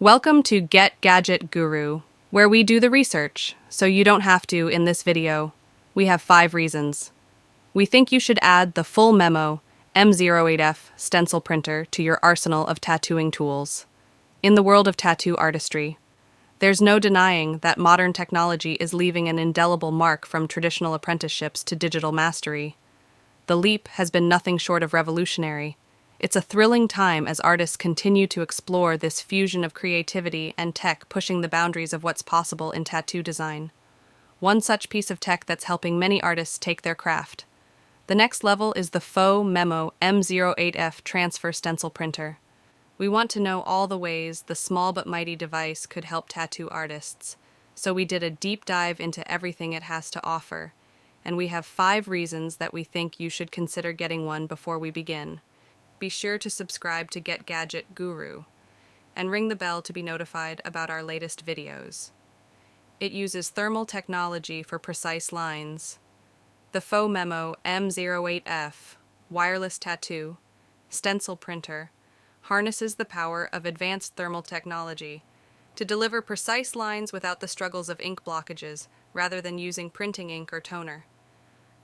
Welcome to Get Gadget Guru, where we do the research, so you don't have to in this video. We have 5 reasons. We think you should add the Faux Memo M08F stencil printer to your arsenal of tattooing tools. In the world of tattoo artistry, there's no denying that modern technology is leaving an indelible mark from traditional apprenticeships to digital mastery. The leap has been nothing short of revolutionary. It's a thrilling time as artists continue to explore this fusion of creativity and tech, pushing the boundaries of what's possible in tattoo design. One such piece of tech that's helping many artists take their craft. The next level is the Faux Memo M08F transfer stencil printer. We want to know all the ways the small but mighty device could help tattoo artists, so we did a deep dive into everything it has to offer, and we have 5 reasons that we think you should consider getting one before we begin. Be sure to subscribe to Get Gadget Guru and ring the bell to be notified about our latest videos. It uses thermal technology for precise lines. The Faux Memo M08F wireless tattoo stencil printer harnesses the power of advanced thermal technology to deliver precise lines without the struggles of ink blockages rather than using printing ink or toner.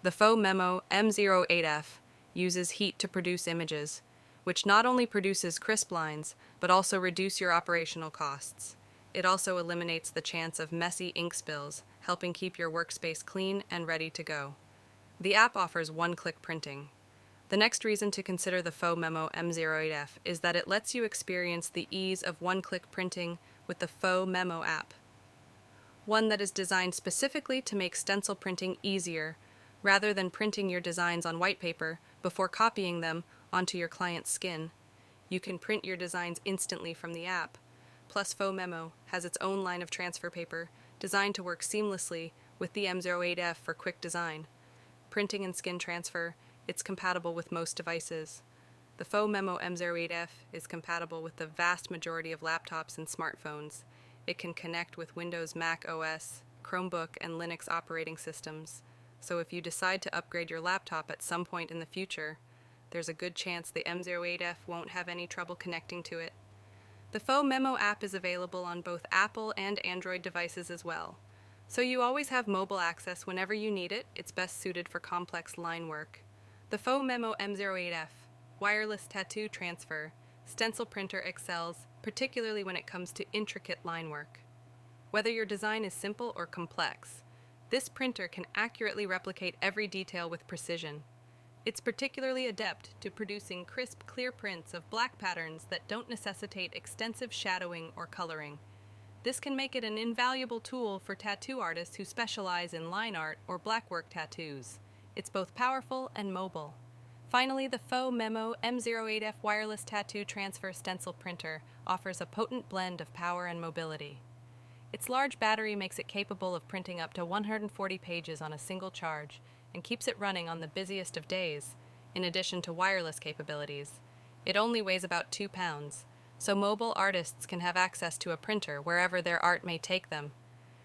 The Faux Memo M08F uses heat to produce images, which not only produces crisp lines, but also reduce your operational costs. It also eliminates the chance of messy ink spills, helping keep your workspace clean and ready to go. The app offers one-click printing. The next reason to consider the Faux Memo M08F is that it lets you experience the ease of one-click printing with the Faux Memo app, one that is designed specifically to make stencil printing easier, rather than printing your designs on white paper before copying them onto your client's skin. You can print your designs instantly from the app. Plus, Faux Memo has its own line of transfer paper designed to work seamlessly with the M08F for quick design. Printing and skin transfer, it's compatible with most devices. The Faux Memo M08F is compatible with the vast majority of laptops and smartphones. It can connect with Windows, Mac OS, Chromebook, and Linux operating systems. So if you decide to upgrade your laptop at some point in the future, there's a good chance the M08F won't have any trouble connecting to it. The Faux Memo app is available on both Apple and Android devices as well. So you always have mobile access whenever you need it. It's best suited for complex line work. The Faux Memo M08F wireless tattoo transfer stencil printer excels, particularly when it comes to intricate line work. Whether your design is simple or complex, this printer can accurately replicate every detail with precision. It's particularly adept to producing crisp, clear prints of black patterns that don't necessitate extensive shadowing or coloring. This can make it an invaluable tool for tattoo artists who specialize in line art or blackwork tattoos. It's both powerful and mobile. Finally, the Faux Memo M08F wireless tattoo transfer stencil printer offers a potent blend of power and mobility. Its large battery makes it capable of printing up to 140 pages on a single charge and keeps it running on the busiest of days, in addition to wireless capabilities. It only weighs about 2 pounds, so mobile artists can have access to a printer wherever their art may take them.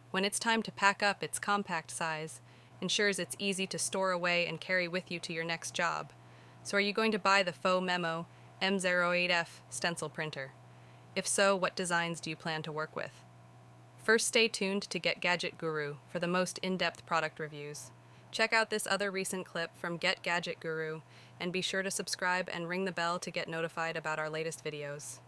When it's time to pack up, its compact size ensures it's easy to store away and carry with you to your next job. So are you going to buy the Faux Memo M08F stencil printer? If so, what designs do you plan to work with? First, stay tuned to Get Gadget Guru for the most in-depth product reviews. Check out this other recent clip from Get Gadget Guru, and be sure to subscribe and ring the bell to get notified about our latest videos.